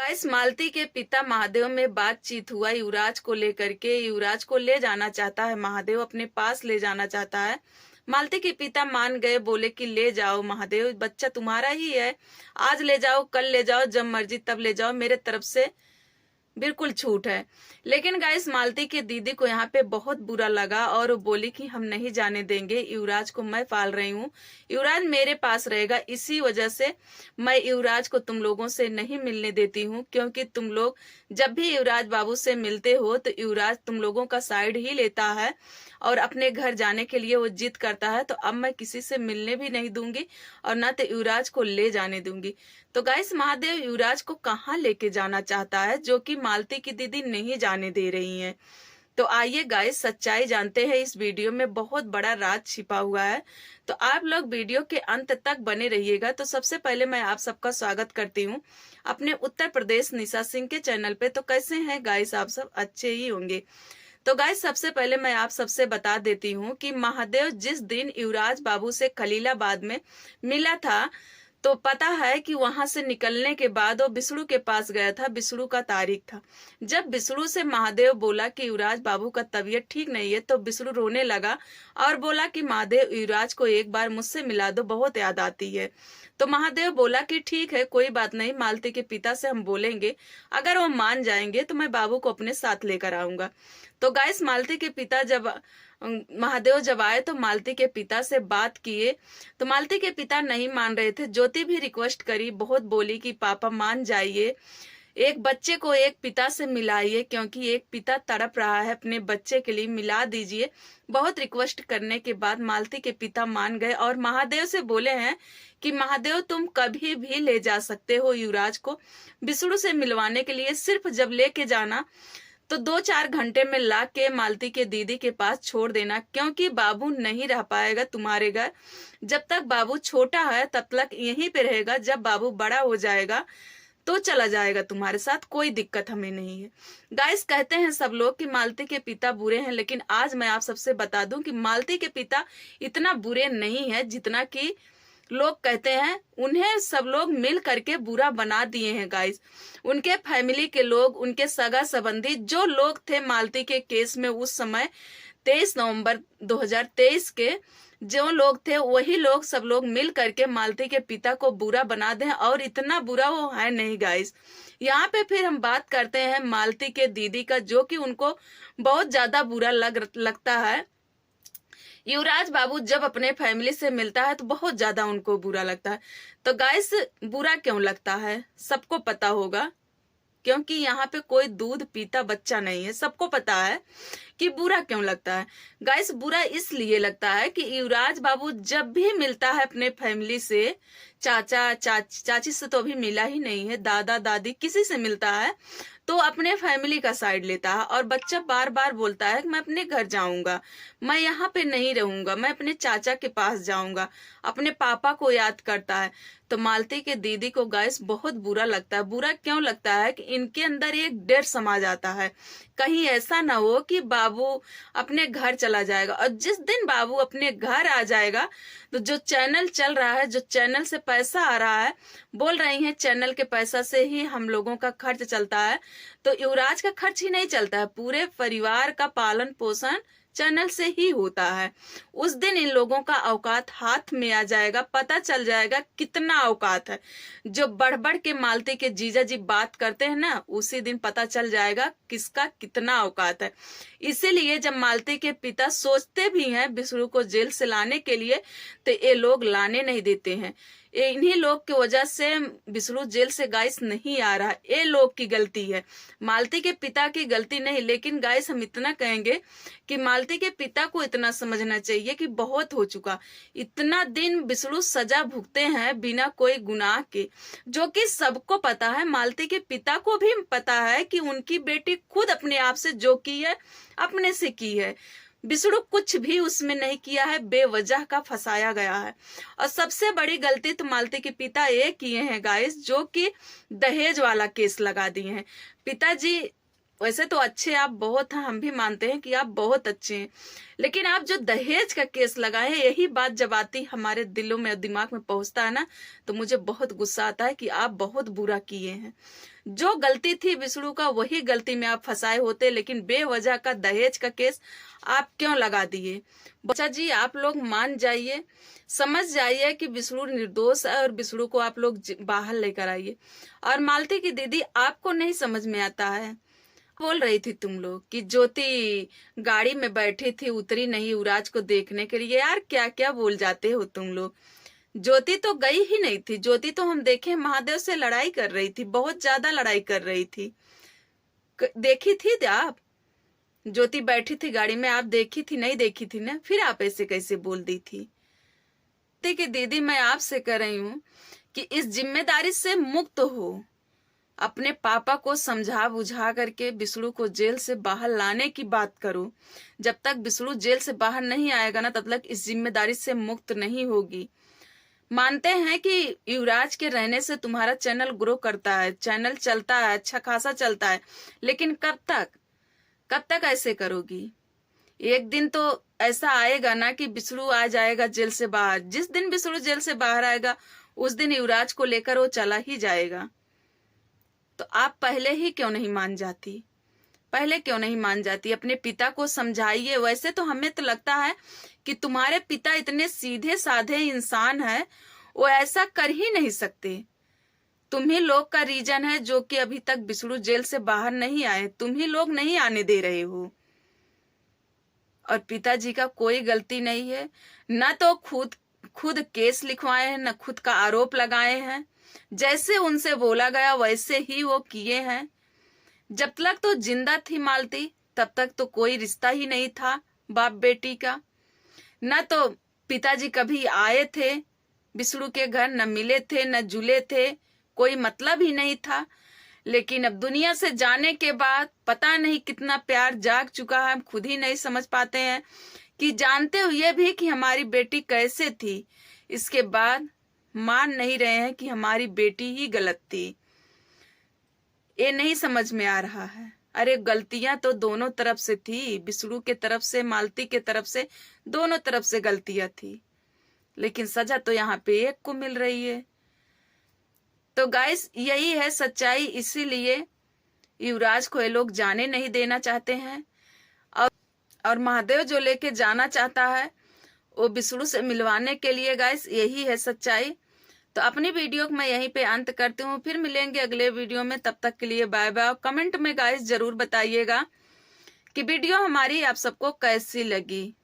Guys, मालती के पिता महादेव में बातचीत हुआ युवराज को लेकर के। युवराज को ले जाना चाहता है महादेव, अपने पास ले जाना चाहता है। मालती के पिता मान गए, बोले कि ले जाओ महादेव, बच्चा तुम्हारा ही है, आज ले जाओ, कल ले जाओ, जब मर्जी तब ले जाओ, मेरे तरफ से बिल्कुल छूट है। लेकिन गाइस, मालती के दीदी को यहाँ पे बहुत बुरा लगा और वो बोली कि हम नहीं जाने देंगे, युवराज को मैं पाल रही हूँ, युवराज मेरे पास रहेगा, इसी वजह से मैं युवराज को तुम लोगों से नहीं मिलने देती हूँ। क्योंकि तुम लोग जब भी युवराज बाबू से मिलते हो तो युवराज तुम लोगों का साइड ही लेता है और अपने घर जाने के लिए वो जिद करता है। तो अब मैं किसी से मिलने भी नहीं दूंगी और ना तो युवराज को ले जाने दूंगी। तो गाइस, महादेव युवराज को कहाँ लेके जाना चाहता है, जो कि मालती की दीदी नहीं जाने दे रही हैं। तो आइए गाइस, सच्चाई जानते हैं। इस वीडियो में बहुत बड़ा राज छिपा हुआ है, तो आप लोग वीडियो के अंत तक बने रहिएगा। तो सबसे पहले मैं आप सबका स्वागत करती हूँ अपने उत्तर प्रदेश निशा सिंह के चैनल पे। तो कैसे हैं गाइस, आप सब अच्छे ही होंगे। तो गाइस, सबसे पहले मैं आप सबसे बता देती हूँ कि महादेव जिस दिन युवराज बाबू से खलीलाबाद में मिला था, तो पता है कि वहां से निकलने के बाद वो बिष्णु के पास गया था। बिष्णु का तारीख था। जब बिष्णु से महादेव बोला कि युवराज बाबू का तबीयत ठीक नहीं है, तो बिष्णु रोने लगा और बोला कि महादेव, युवराज को एक बार मुझसे मिला दो, बहुत याद आती है। तो महादेव बोला कि ठीक है, कोई बात नहीं, मालती के पिता से हम बोलेंगे, अगर वो मान जाएंगे तो मैं बाबू को अपने साथ लेकर आऊंगा। तो गाइस, मालती के पिता महादेव जब आए तो मालती के पिता से बात किए, तो मालती के पिता नहीं मान रहे थे। ज्योति भी रिक्वेस्ट करी, बहुत बोली कि पापा मान जाइए, एक बच्चे को एक पिता से मिलाइए, क्योंकि एक पिता तड़प रहा है अपने बच्चे के लिए, मिला दीजिए। बहुत रिक्वेस्ट करने के बाद मालती के पिता मान गए और महादेव से बोले हैं कि महादेव, तुम कभी भी ले जा सकते हो युवराज को बिष्णु से मिलवाने के लिए, सिर्फ जब लेके जाना तो 2-4 घंटे में ला के मालती के दीदी के पास छोड़ देना, क्योंकि बाबू नहीं रह पाएगा तुम्हारे घर। जब तक बाबू छोटा है तब तक यहीं पे रहेगा, जब बाबू बड़ा हो जाएगा तो चला जाएगा तुम्हारे साथ, कोई दिक्कत हमें नहीं है। गाइस, कहते हैं सब लोग कि मालती के पिता बुरे हैं, लेकिन आज मैं आप सबसे बता दूं कि मालती के पिता इतना बुरे नहीं है जितना कि लोग कहते हैं। उन्हें सब लोग मिल करके बुरा बना दिए हैं गाइस। उनके फैमिली के लोग, उनके सगा संबंधी जो लोग थे मालती के केस में उस समय 23 नवंबर 2023 के जो लोग थे, वही लोग सब लोग मिल करके मालती के पिता को बुरा बना दें, और इतना बुरा वो है नहीं गाइस। यहाँ पे फिर हम बात करते हैं मालती के दीदी का, जो कि उनको बहुत ज्यादा बुरा लगता है। युवराज बाबू जब अपने फैमिली से मिलता है तो बहुत ज्यादा उनको बुरा लगता है। तो गाइस, बुरा क्यों लगता है सबको पता होगा, क्योंकि यहाँ पे कोई दूध पीता बच्चा नहीं है। सबको पता है कि बुरा क्यों लगता है। गाइस, बुरा इसलिए लगता है कि युवराज बाबू जब भी मिलता है अपने फैमिली से, चाची से तो अभी मिला ही नहीं है, दादा दादी किसी से मिलता है तो अपने फैमिली का साइड लेता है। और बच्चा बार बार बोलता है कि मैं अपने घर जाऊंगा, मैं यहाँ पे नहीं रहूंगा, मैं अपने चाचा के पास जाऊंगा, अपने पापा को याद करता है। तो मालती के दीदी को गाइस बहुत बुरा लगता है। बुरा क्यों लगता है कि इनके अंदर एक डर समा जाता है, कहीं ऐसा ना हो कि बाबू अपने घर चला जाएगा। और जिस दिन बाबू अपने घर आ जाएगा तो जो चैनल चल रहा है, जो चैनल से पैसा आ रहा है, बोल रही हैं चैनल के पैसा से ही हम लोगों का खर्च चलता है, तो युवराज का खर्च ही नहीं चलता है, पूरे परिवार का पालन पोषण चैनल से ही होता है। उस दिन इन लोगों का औकात हाथ में आ जाएगा, पता चल जाएगा कितना औकात है। जो बढ़ बढ़ के मालती के जीजा जी बात करते हैं ना, उसी दिन पता चल जाएगा किसका कितना औकात है। इसीलिए जब मालती के पिता सोचते भी हैं बिष्णु को जेल से लाने के लिए, तो ये लोग लाने नहीं देते हैं। इन्हीं लोग की वजह से बिष्णु जेल से गाइस नहीं आ रहा, ये लोग की गलती है, मालती के पिता की गलती नहीं। लेकिन गाइस, हम इतना कहेंगे कि मालती के पिता को इतना समझना चाहिए कि बहुत हो चुका। इतना दिन बिष्णु सजा भुगते हैं बिना कोई गुनाह के, जो कि सबको पता है। मालती के पिता को भी पता है कि उनकी बेटी खुद अपने आप से जो की है अपने से की है। बिष्णु कुछ भी उसमें नहीं किया है, बेवजह का फंसाया गया है। और सबसे बड़ी गलती तो मालती के पिता ये किए हैं गाइस, जो कि दहेज वाला केस लगा दिए हैं। पिताजी वैसे तो अच्छे आप बहुत हैं, हम भी मानते हैं कि आप बहुत अच्छे हैं, लेकिन आप जो दहेज का केस लगाए हैं, यही बात जब आती हमारे दिलों में दिमाग में पहुंचता है ना, तो मुझे बहुत गुस्सा आता है कि आप बहुत बुरा किए हैं। जो गलती थी विष्णु का वही गलती में आप फंसाए होते, लेकिन बेवजह का दहेज का केस आप क्यों लगा दिए? बच्चा जी आप लोग मान जाइए, समझ जाइए कि विष्णु निर्दोष है और विष्णु को आप लोग बाहर लेकर आइए। और मालती की दीदी आपको नहीं समझ में आता है, बोल रही थी तुम लोग कि ज्योति गाड़ी में बैठी थी, उतरी नहीं युवराज को देखने के लिए। यार क्या क्या बोल जाते हो तुम लोग। ज्योति तो गई ही नहीं थी। ज्योति तो हम देखे महादेव से लड़ाई कर रही थी, बहुत ज्यादा लड़ाई कर रही थी। देखी थी आप? ज्योति बैठी थी गाड़ी में, आप देखी थी? नहीं देखी थी ना, फिर आप ऐसे कैसे बोल दी थी? कि दीदी मैं आपसे कह रही हूँ कि इस जिम्मेदारी से मुक्त हो, अपने पापा को समझा बुझा करके विष्णु को जेल से बाहर लाने की बात करो। जब तक विष्णु जेल से बाहर नहीं आएगा ना, तब तक इस जिम्मेदारी से मुक्त नहीं होगी। मानते हैं कि युवराज के रहने से तुम्हारा चैनल ग्रो करता है, चैनल चलता है, अच्छा खासा चलता है, लेकिन कब तक ऐसे करोगी? एक दिन तो ऐसा आएगा ना कि विष्णु आ जाएगा जेल से बाहर। जिस दिन विष्णु जेल से बाहर आएगा उस दिन युवराज को लेकर वो चला ही जाएगा। तो आप पहले ही क्यों नहीं मान जाती? पहले क्यों नहीं मान जाती? अपने पिता को समझाइए। वैसे तो हमें तो लगता है कि तुम्हारे पिता इतने सीधे साधे इंसान है, वो ऐसा कर ही नहीं सकते। तुम ही लोग का रीजन है जो कि अभी तक विष्णु जेल से बाहर नहीं आए, तुम ही लोग नहीं आने दे रहे हो। और पिताजी का कोई गलती नहीं है, ना तो खुद केस लिखवाए हैं, ना खुद का आरोप लगाए हैं। जैसे उनसे बोला गया वैसे ही वो किए हैं। जब तक तो जिंदा थी मालती तब तक तो कोई रिश्ता ही नहीं था बाप बेटी का। ना तो पिताजी कभी आए थे विष्णु के घर, न मिले थे, न जुले थे, कोई मतलब ही नहीं था। लेकिन अब दुनिया से जाने के बाद पता नहीं कितना प्यार जाग चुका है, हम खुद ही नहीं समझ पाते हैं कि जानते हुए भी कि हमारी बेटी कैसे थी, इसके बाद मान नहीं रहे हैं कि हमारी बेटी ही गलत थी। ये नहीं समझ में आ रहा है। अरे गलतियां तो दोनों तरफ से थी, विष्णु के तरफ से, मालती के तरफ से, दोनों तरफ से गलतियां थी, लेकिन सजा तो यहाँ पे एक को मिल रही है। तो गाइस यही है सच्चाई, इसीलिए युवराज को ये लोग जाने नहीं देना चाहते हैं। और महादेव जो लेके जाना चाहता है वो विष्णु से मिलवाने के लिए। गाइस यही है सच्चाई। तो अपनी वीडियो को मैं यहीं पे अंत करती हूँ, फिर मिलेंगे अगले वीडियो में। तब तक के लिए बाय बाय। कमेंट में गाइस जरूर बताइएगा कि वीडियो हमारी आप सबको कैसी लगी।